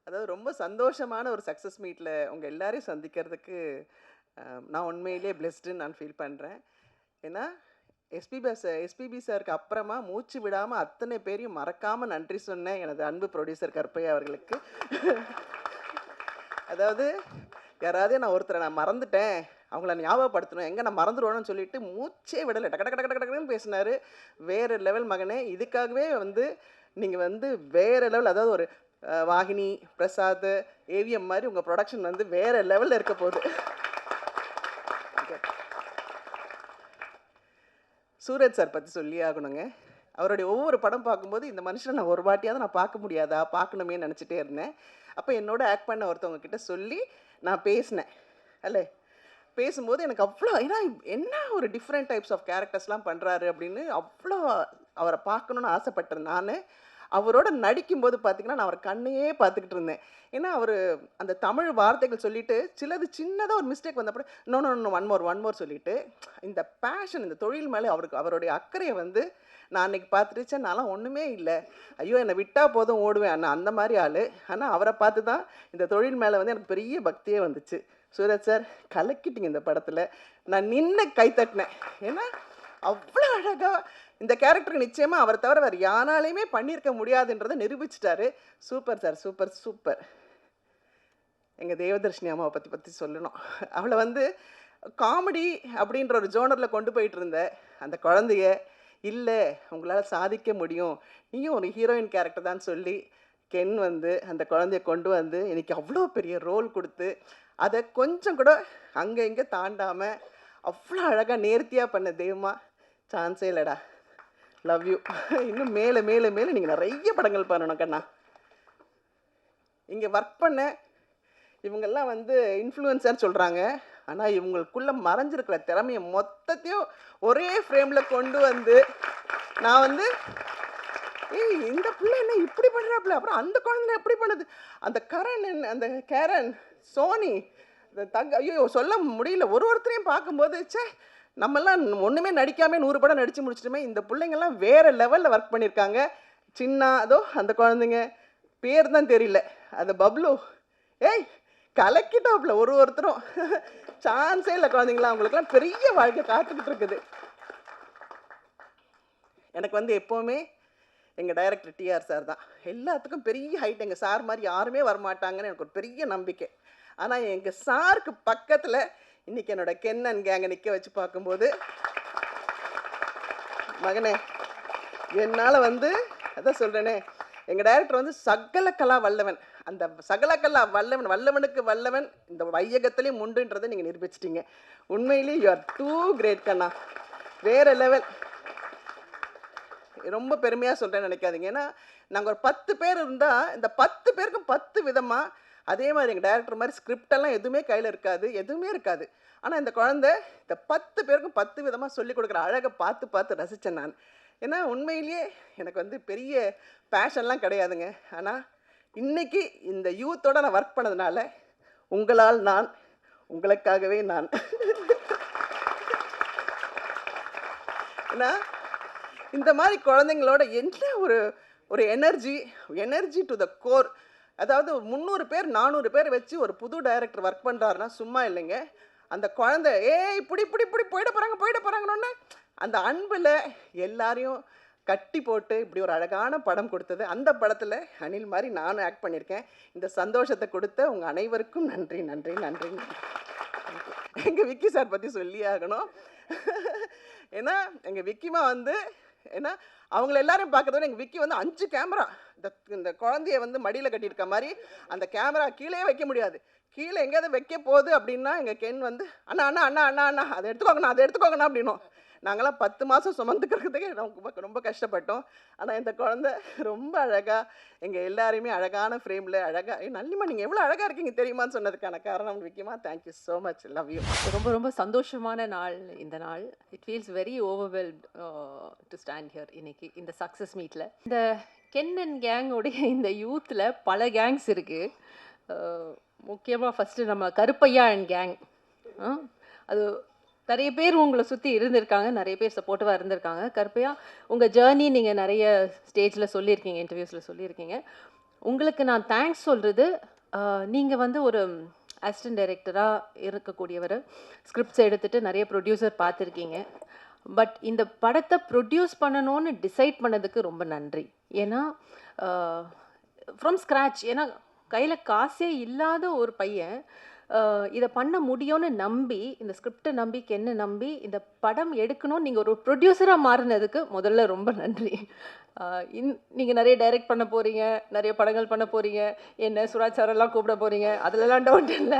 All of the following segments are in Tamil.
அதாவது ரொம்ப சந்தோஷமான ஒரு சக்ஸஸ் மீட்ல உங்க எல்லாரையும் சந்திக்கிறதுக்கு நான் உண்மையிலேயே பிளெஸ்டுன்னு நான் ஃபீல் பண்றேன். ஏன்னா, எஸ்பிபி சாருக்கு அப்புறமா மூச்சு விடாம அத்தனை பேரையும் மறக்காம நன்றி சொன்ன எனது அன்பு புரொடியூசர் கருப்பையா அவர்களுக்கு. அதாவது யாராவது நான் மறந்துட்டேன், அவங்கள ஞாபகப்படுத்தணும், எங்க நான் மறந்துருவேன்னு சொல்லிட்டு மூச்சே விடல. டக டக டக டக டகன்னு பேசினாரு. வேற லெவல் மகனே! இதுக்காகவே நீங்க வேற லெவல், அதாவது ஒரு வாகினி, பிரசாத், ஏவிஎம் மாரி உங்க புரொடக்ஷன் வேற லெவல்ல இருக்க போகுது. சூரஜ் சார் பத்தி சொல்லியே ஆகணுங்க. அவருடைய ஒவ்வொரு படம் பார்க்கும்போது, இந்த மனுஷன நான் ஒரு வாட்டியாவது நான் பார்க்க முடியாதா? பார்க்கணுமேன்னு நெனச்சுட்டே இருந்தேன். அப்ப என்னோட ஆக்ட் பண்ண ஒருத்தவங்க கிட்ட சொல்லி நான் பேசினேன். அல்ல பேசும்போது எனக்கு அவ்வளோ, ஏன்னா என்ன ஒரு டிஃப்ரெண்ட் டைப்ஸ் ஆஃப் கேரக்டர்ஸ்லாம் பண்றாரு அப்படின்னு அவ்வளோ அவரை பார்க்கணும்னு ஆசைப்பட்டேன் நானு. அவரோட நடிக்கும்போது பார்த்தீங்கன்னா, நான் அவர் கண்ணையே பார்த்துக்கிட்டு இருந்தேன். ஏன்னா, அந்த தமிழ் வார்த்தைகள் சொல்லிட்டு, சிலது சின்னதா ஒரு மிஸ்டேக் வந்தா கூட, no no no one more சொல்லிட்டு, இந்த பேஷன், இந்த தொழில் மேல அவருடைய அக்கறைய நான் அன்னைக்கு பார்த்துட்டு, ச்சே நான்லாம் ஒண்ணுமே இல்ல. ஐயோ! என்ன விட்டா போதும் ஓடுவேன். அந்த மாரி ஆளு. ஆனா, அவர பார்த்து தான் இந்த தொழில் மேல எனக்கு பெரிய பக்தியே வந்துச்சு. சூரஜ் சார் கலக்கிட்டீங்க இந்த படத்துல. நான் நின்னு கை தட்டினேன். ஏன்னா, அவ்வளோ அழகா இந்த கேரக்டருக்கு நிச்சயமா அவர தவிர வேற யாராலயுமே பண்ணியிருக்க முடியாதுன்றத நிரூபிச்சுட்டாரு. Super sir. Super, super. எங்க தேவதர்ஷினி அம்மாவ பத்தி சொல்லணும். அவள காமெடி அப்படின்ற ஒரு ஜோனர்ல கொண்டு போயிட்டு இருந்த அந்த குழந்தைய, இல்ல உங்களால சாதிக்க முடியும். நீயும் ஒரு ஹீரோயின் கேரக்டர் தான் சொல்லி, கென் அந்த குழந்தைய கொண்டு இன்னைக்கு அவ்வளோ பெரிய ரோல் குடுத்து, அத கொஞ்சம் கூட அங்க இங்க தாண்டாம, அவ்வளோ அழகா நேர்த்தியா பண்ண தேவமா, சான்ஸே இல்லடா. Love you. இன்னும் மேல மேல மேல நீங்க நெறைய படங்கள் பண்ணணும் கண்ணா. இங்க ஒர்க் பண்ண இவங்கெல்லாம் இன்ஃப்ளூயன்சர் சொல்றாங்க. ஆனா இவங்களுக்குள்ள மறைஞ்சிருக்கிற திறமைய மொத்தத்தையும் ஒரே ஃப்ரேம்ல கொண்டு நான் ஏய் இந்த புள்ள என்ன இப்படி பண்றாப்ல, அப்புறம் அந்த குழந்தை எப்படி பண்ணுது, அந்த அந்த கேரன், சோனி, ஐயோ சொல்ல முடியல. ஒருத்தரையும் பார்க்கும்போது, ச்சே நம்மலாம் ஒண்ணுமே நடிக்காம 100 படம் நடிச்சு முடிச்சிட்டோமே, இந்த பிள்ளைங்கலாம் வேற லெவல்ல ஒர்க் பண்ணியிருக்காங்க. சின்னா அதோ அந்த குழந்தைங்க பேர் தான் தெரியல. அந்த பப்ளு, ஏய் கலக்கிட்டாப்ல ஒருத்தரும். சான்ஸே இல்லை குழந்தைங்களா, அவங்களுக்குலாம் பெரிய வாழ்க்கை காத்துக்கிட்டு இருக்குது. எனக்கு எப்பவுமே எங்க டைரக்டர் டிஆர் சார் தான். எல்லாத்துக்கும் பெரிய ஹைட். எங்க சார் மாதிரி யாருமே வரமாட்டாங்கன்னு எனக்கு ஒரு பெரிய நம்பிக்கை. ஆனா எங்க சாருக்கு பக்கத்துல இன்னைக்கு என்னோட கென்னன் கேங்க நிக்க வச்சு பார்க்கும்போது, மகனே என்னால அதான் சொல்றேனே, எங்க டைரக்டர் சகல கலா வல்லவன். அந்த சகல கலா வல்லவன், வல்லவனுக்கு வல்லவன் இந்த வையகத்திலையும் உண்டுன்றதை நீங்க நிரூபிச்சிட்டீங்க. உண்மையிலேயே யூ ஆர் டூ கிரேட் கண்ணா. வேற லெவல். ரொம்ப பெருமையா சொல்றேன்னு நினைக்காதீங்க. ஏன்னா நாங்க ஒரு 10 பேர் இருந்தா, இந்த 10 பேருக்கும் 10 விதமா, அதே மாதிரி எங்க டைரக்டர் மாதிரி ஸ்கிரிப்ட் எல்லாம் எதுவுமே கையில இருக்காது, எதுவுமே இருக்காது. ஆனா இந்த குழந்தை இந்த 10 பேருக்கும் 10 விதமா சொல்லிக் கொடுக்குற அழகை பார்த்து பார்த்து ரசிச்சேன் நான். ஏன்னா உண்மையிலேயே எனக்கு பெரிய பேஷன்லாம் கிடையாதுங்க. ஆனா இன்னைக்கு இந்த யூத்தோட நான் ஒர்க் பண்ணதுனால, உங்களால் நான், உங்களுக்காகவே நான். ஏன்னா இந்த மாதிரி குழந்தைங்களோட என்ன ஒரு ஒரு எனர்ஜி டு த கோர். அதாவது 300 பேர் 400 பேர் வச்சு ஒரு புது டைரக்டர் ஒர்க் பண்ணுறாருன்னா சும்மா இல்லைங்க. அந்த குழந்தை இப்படி இப்படி இப்படி போயிட போகிறாங்கன்னு அந்த அன்பில் எல்லாரையும் கட்டி போட்டு இப்படி ஒரு அழகான படம் கொடுத்தது. அந்த படத்தில் அனில் மாதிரி நானும் ஆக்ட் பண்ணியிருக்கேன். இந்த சந்தோஷத்தை கொடுத்த உங்கள் அனைவருக்கும் நன்றி நன்றி நன்றி. எங்கள் விக்கி சார் பற்றி சொல்லியே ஆகணும். ஏன்னா எங்கள் விக்கிமா ஏன்னா அவங்கள எல்லாரும் பார்க்கறத எங்கள் விக்கி 5 கேமரா, இந்த குழந்தைய மடியில் கட்டியிருக்க மாதிரி அந்த கேமரா கீழே வைக்க முடியாது. கீழே எங்கேயாவது வைக்க போகுது அப்படின்னா எங்கள் கென் அண்ணா அண்ணா அண்ணா அண்ணா அண்ணா அதை எடுத்துக்கோங்கண்ணா அப்படின்னும். நாங்களாம் 10 மாதம் சுமந்துக்கிறதுக்கே ரொம்ப ரொம்ப கஷ்டப்பட்டோம். ஆனால் இந்த குழந்தை ரொம்ப அழகாக எங்கள் எல்லாரையுமே அழகான ஃப்ரேமில் அழகாக, நல்லிமா நீங்கள் எவ்வளோ அழகாக இருக்கீங்க தெரியுமான்னு சொன்னதுக்கான காரணம் விக்கிமா. Thank you so much. Love you. ரொம்ப ரொம்ப சந்தோஷமான நாள் இந்த நாள். It feels very overwhelmed to stand here இன்னைக்கு இந்த சக்ஸஸ் மீட்டில். இந்த கென் அண்ட் கேங்கோடைய இந்த யூத்தில் பல கேங்ஸ் இருக்குது. முக்கியமாக ஃபஸ்ட்டு நம்ம கருப்பையா அண்ட் கேங். அது நிறைய பேர் உங்கள சுத்தி இருந்திருக்காங்க. நிறைய பேர் சப்போர்ட்டிவா இருந்திருக்காங்க. கருப்பையா, உங்க ஜர்னி நீங்க நிறைய ஸ்டேஜ்ல சொல்லியிருக்கீங்க, இன்டர்வியூஸ்ல சொல்லியிருக்கீங்க. உங்களுக்கு நான் தேங்க்ஸ் சொல்றது, நீங்க வந்து ஒரு அசிஸ்டன்ட் டைரக்டரா இருக்கக்கூடியவரு. ஸ்கிரிப்ட்ஸ் எடுத்துட்டு நிறைய ப்ரொடியூசர் பார்த்துருக்கீங்க. பட் இந்த படத்த ப்ரொடியூஸ் பண்ணணும்னு டிசைட் பண்ணதுக்கு ரொம்ப நன்றி. ஏன்னா, ஃப்ரம் ஸ்க்ராட்ச், ஏன்னா கையில காசே இல்லாத ஒரு பையன் இத பண்ண முடியும்னு நம்பி, இந்த ஸ்கிரிப்ட்ட நம்பி, கென்ன நம்பி, இந்த படம் எடுக்கணும்னு நீங்க ஒரு ப்ரொடியூசரா மாறுனதுக்கு முதல்ல ரொம்ப நன்றி. அ நீங்க நெறைய டைரக்ட் பண்ண போறீங்க, நெறைய படங்கள் பண்ண போறீங்க, என்ன சுராஜ் சாரெல்லாம் கூப்பிட போறீங்க, அதுலலாம் டவுட் இல்ல.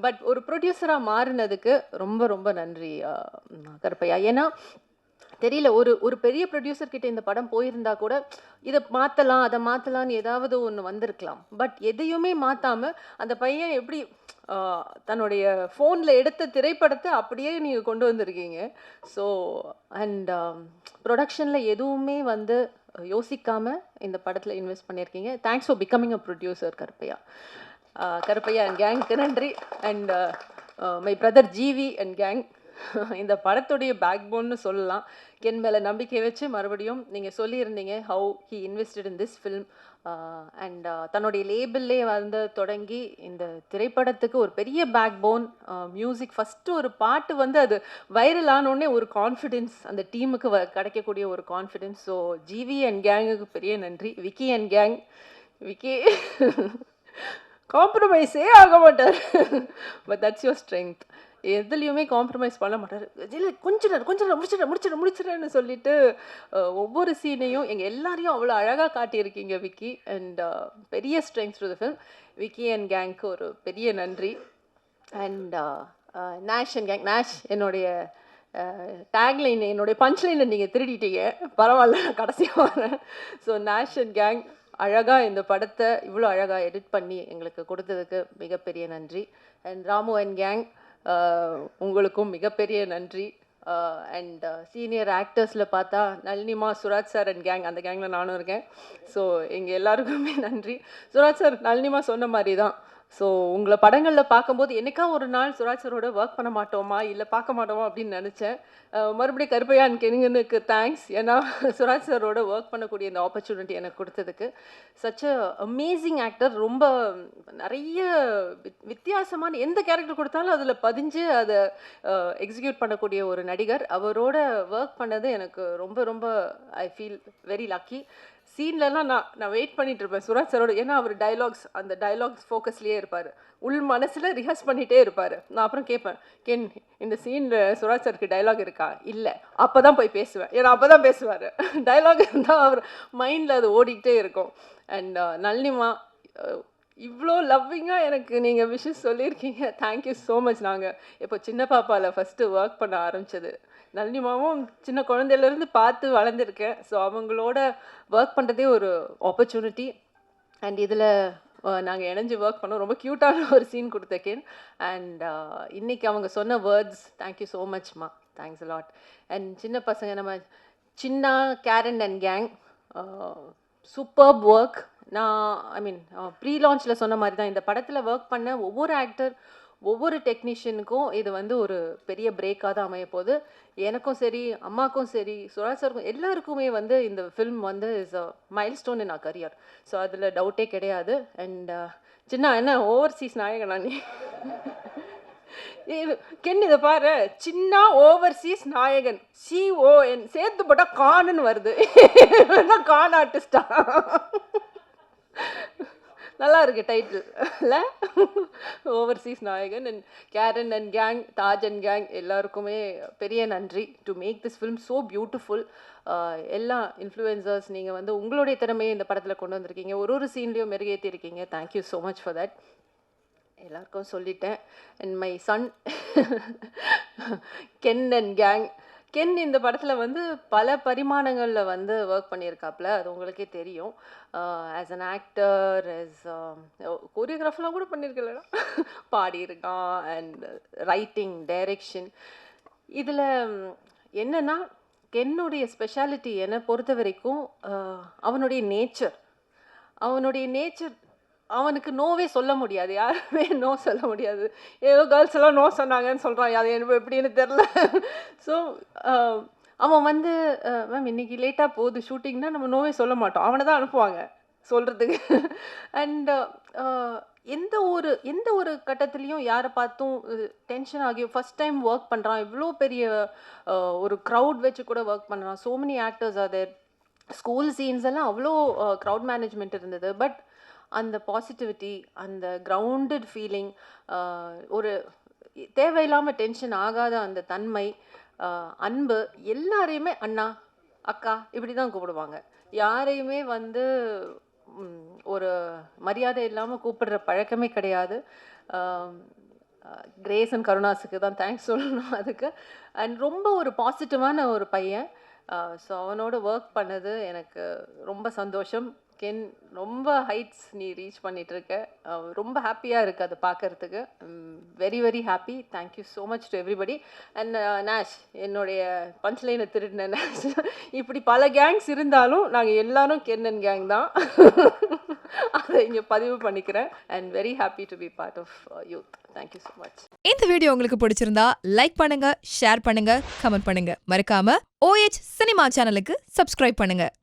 பட் ஒரு ப்ரொடியூசரா மாறுனதுக்கு ரொம்ப ரொம்ப நன்றி கருப்பையா. ஏன்னா தெரியல, ஒரு ஒரு பெரிய ப்ரொடியூசர் கிட்ட இந்த படம் போயிருந்தா கூட, இத மாத்தலாம், அத மாத்தலாம்ன்னு ஏதாவது ஒண்ணு வந்திருக்கலாம். பட் எதையுமே மாத்தாம, அந்த பையன் எப்படி அ தன்னுடைய ஃபோன்ல எடுத்த திரைப்படத்த அப்படியே நீங்க கொண்டு வந்திருக்கீங்க. ஸோ அண்ட் புரொடக்ஷன்ல எதுவுமே வந்து யோசிக்காம இந்த படத்துல இன்வெஸ்ட் பண்ணியிருக்கீங்க. Thanks for becoming a producer Karuppaiah. Karuppaiah and கேங்க்கு நன்றி. And my brother GV and gang. இந்த படத்துடைய பேக்போன்னு சொல்லலாம். கென் மேல நம்பிக்கை வச்சு மறுபடியும் நீங்க சொல்லியிருந்தீங்க have he invested in this film. And தன்னுடைய லேபிள்லே வந்து தொடங்கி இந்த திரைப்படத்துக்கு ஒரு பெரிய பேக்போன். மியூசிக் ஃபஸ்ட்டு ஒரு பாட்டு வந்து அது வைரல் ஆனோடனே ஒரு கான்ஃபிடென்ஸ் அந்த டீமுக்கு கிடைக்கக்கூடிய ஒரு கான்ஃபிடென்ஸ். ஸோ ஜிவி அண்ட் கேங்குக்கு பெரிய நன்றி. விக்கி அண்ட் கேங், விக்கி காம்ப்ரமைஸே ஆக மாட்டார். But that's your strength. எதுலேயுமே காம்ப்ரமைஸ் பண்ண மாட்டார். இல்லை கொஞ்ச நேரம் முடிச்சிடறேன்னு சொல்லிட்டு ஒவ்வொரு சீனையும் எங்கள் எல்லாரையும் அவ்வளோ அழகாக காட்டியிருக்கீங்க விக்கி. அண்ட் பெரிய strength to the film. Vicky and கேங்க்கு ஒரு பெரிய நன்றி. And Nesh and gang. Nesh, என்னுடைய டேக்லைன், என்னுடைய பஞ்ச்லைனை நீங்கள் திருடிட்டீங்க. பரவாயில்ல, நான் கடைசியாக வரேன். ஸோ நேஷ் அண்ட் கேங் அழகாக இந்த படத்தை இவ்வளோ அழகாக எடிட் பண்ணி எங்களுக்கு கொடுத்ததுக்கு மிகப்பெரிய நன்றி. அண்ட் ராமு அண்ட் கேங், உங்களுக்கும் மிகப்பெரிய நன்றி. அண்ட் சீனியர் ஆக்டர்ஸில் பார்த்தா நளினிமா, சுராஜ் சார் அண்ட் கேங், அந்த கேங்கில் நானும் இருக்கேன். ஸோ எங்கள் எல்லாருக்குமே நன்றி. சுராஜ் சார், நளினிமா சொன்ன மாதிரி தான். ஸோ உங்களை படங்களில் பார்க்கும்போது என்னைக்கா ஒரு நாள் சுராஜ் சாரோட ஒர்க் பண்ண மாட்டோமா, இல்லை பார்க்க மாட்டோமா அப்படின்னு நினச்சேன். மறுபடியும் கருப்பையான் கெனிங்கனுக்கு தேங்க்ஸ். ஏன்னா சுராஜ் சாரோட ஒர்க் பண்ணக்கூடிய இந்த ஆப்பர்ச்சுனிட்டி எனக்கு கொடுத்ததுக்கு. Such a amazing actor. ரொம்ப நிறைய வித்தியாசமான எந்த கேரக்டர் கொடுத்தாலும் அதில் பதிஞ்சு அதை எக்ஸிக்யூட் பண்ணக்கூடிய ஒரு நடிகர். அவரோட ஒர்க் பண்ணது எனக்கு ரொம்ப ரொம்ப ஐ ஃபீல் வெரி லக்கி. சீன்லலாம் நான் வெயிட் பண்ணிட்டு இருப்பேன் சுராஜ் சாரோட. ஏன்னா அவர் அந்த டைலாக்ஸ் ஃபோக்கஸ்லேயே இருப்பார். உள் மனசில் ரிஹர்ஸ் பண்ணிகிட்டே இருப்பார். நான் அப்புறம் கேட்பேன், கென் இந்த சீனில் சுராஜ் சாருக்கு டைலாக் இருக்கா? இல்லை, அப்போ தான் போய் பேசுவேன். ஏன்னா அப்போ தான் பேசுவார். டைலாக் இருந்தால் அவர் மைண்டில் அது ஓடிக்கிட்டே இருக்கும். அண்ட் நளினிமா, இவ்வளோ லவ்விங்காக எனக்கு நீங்கள் விஷஸ் சொல்லியிருக்கீங்க. Thank you so much. நாங்கள் இப்போ சின்ன பாப்பாவில் ஃபஸ்ட்டு ஒர்க் பண்ண ஆரம்பித்தது. நளினிமாவும் சின்ன குழந்தையிலேருந்து பார்த்து வளர்ந்துருக்கேன். ஸோ அவங்களோட ஒர்க் பண்ணுறதே ஒரு ஆப்பர்ச்சுனிட்டி. அண்ட் இதில் நாங்கள் இணைஞ்சு ஒர்க் பண்ணோம். ரொம்ப க்யூட்டான ஒரு சீன் கொடுத்தேன். அண்ட் இன்னைக்கு அவங்க சொன்ன வேர்ட்ஸ், தேங்க்யூ ஸோ மச்மா, தேங்க்ஸ் அலாட். அண்ட் சின்ன பசங்க, நம்ம சின்ன Karen and gang, superb work. நான் ஐ மீன் ப்ரீ லான்ச்சில் சொன்ன மாதிரி தான், இந்த படத்தில் ஒர்க் பண்ண ஒவ்வொரு ஆக்டர், ஒவ்வொரு டெக்னீஷியனுக்கும் இது வந்து ஒரு பெரிய பிரேக்காக தான் அமைய போகுது. எனக்கும் சரி, அம்மாக்கும் சரி, சுராஜ் சாருக்கும், எல்லாருக்குமே வந்து இந்த ஃபில்ம் வந்து is a milestone in our career. So அதில் டவுட்டே கிடையாது. அண்ட் சின்ன என்ன ஓவர்சீஸ் நாயகனா நீ? கென் இதை பாரு, சின்ன ஓவர்சீஸ் நாயகன், CON சேர்த்து போட்டால் கான்னு வருது. கான் ஆர்டிஸ்டா? நல்லா இருக்கு டைட்டில் இல்லை? ஓவர்சீஸ் நாயகன். And Karen and gang, Taj and gang எல்லாருக்குமே பெரிய நன்றி to make this film so beautiful. எல்லா இன்ஃப்ளூயன்சர்ஸ், நீங்கள் வந்து உங்களுடைய திறமையை இந்த படத்தில் கொண்டு வந்திருக்கீங்க. ஒரு சீன்லேயும் மெருகேற்றி இருக்கீங்க. Thank you so much for that. எல்லாருக்கும் சொல்லிட்டேன். And my son Ken and gang. Ken இந்த படத்தில் வந்து பல பரிமாணங்களில் வந்து ஒர்க் பண்ணியிருக்காப்புல, அது உங்களுக்கே தெரியும். ஆஸ் அன் ஆக்டர், ஆஸ் கோரியோகிராஃபர்லாம் கூட பண்ணியிருக்கல, பாடியிருக்கான். And writing, direction. இதில் என்னென்னா, கென்னுடைய ஸ்பெஷாலிட்டி என்னை பொறுத்த வரைக்கும் அவனுடைய நேச்சர் அவனுக்கு நோவே சொல்ல முடியாது. யாருமே நோ சொல்ல முடியாது. ஏதோ கேர்ள்ஸ் எல்லாம் நோ சொன்னாங்கன்னு சொல்றான். அது எனக்கு எப்படின்னு தெரியல. ஸோ அவன் வந்து மேம் இன்னைக்கு லேட்டா போகுது ஷூட்டிங்னா நம்ம நோவே சொல்ல மாட்டோம். அவனை தான் அனுப்புவாங்க சொல்றதுக்கு. அண்ட் எந்த ஒரு கட்டத்துலயும் யாரை பார்த்தும் டென்ஷன் ஆகி ஃபர்ஸ்ட் டைம் ஒர்க் பண்றான். இவ்வளோ பெரிய ஒரு க்ரௌட் வச்சு கூட ஒர்க் பண்றான். So many actors are there. School scenes எல்லாம் அவ்வளோ க்ரௌட் மேனேஜ்மெண்ட் இருந்தது. பட் அந்த பாசிட்டிவிட்டி, அந்த கிரவுண்டட் ஃபீலிங், ஒரு தேவையில்லாமல் டென்ஷன் ஆகாத அந்த தன்மை, அன்பு, எல்லாரையுமே அண்ணா அக்கா இப்படி தான் கூப்பிடுவாங்க. யாரையுமே வந்து ஒரு மரியாதை இல்லாமல் கூப்பிடுற பழக்கமே கிடையாது. கிரேஸ் அண்ட் கருணாஸுக்கு தான் தேங்க்ஸ் சொல்லணும் அதுக்கு. அண்ட் ரொம்ப ஒரு பாசிட்டிவான ஒரு பையன். ஸோ அவனோட ஒர்க் பண்ணது எனக்கு ரொம்ப சந்தோஷம். கென் ரொம்ப ஹைட்ஸ் நீ ரீச் பண்ணிகிட்ருக்க. ரொம்ப ஹாப்பியாக இருக்குது அதை பார்க்கறதுக்கு. Very very happy. Thank you so much to everybody. And நேஷ், என்னுடைய பஞ்ச்லைனை திருடின நேஷ். இப்படி பல கேங்ஸ் இருந்தாலும் நாங்கள் எல்லாரும் கென்னன் கேங் தான். அதை இங்கே பதிவு பண்ணிக்கிறேன். And very happy to be part of Youth. Thank you so much. இந்த வீடியோ உங்களுக்கு பிடிச்சிருந்தா லைக் பண்ணுங்க, ஷேர் பண்ணுங்க, கமெண்ட் பண்ணுங்க. மறக்காம OH சினிமா சேனலுக்கு சப்ஸ்கிரைப் பண்ணுங்க.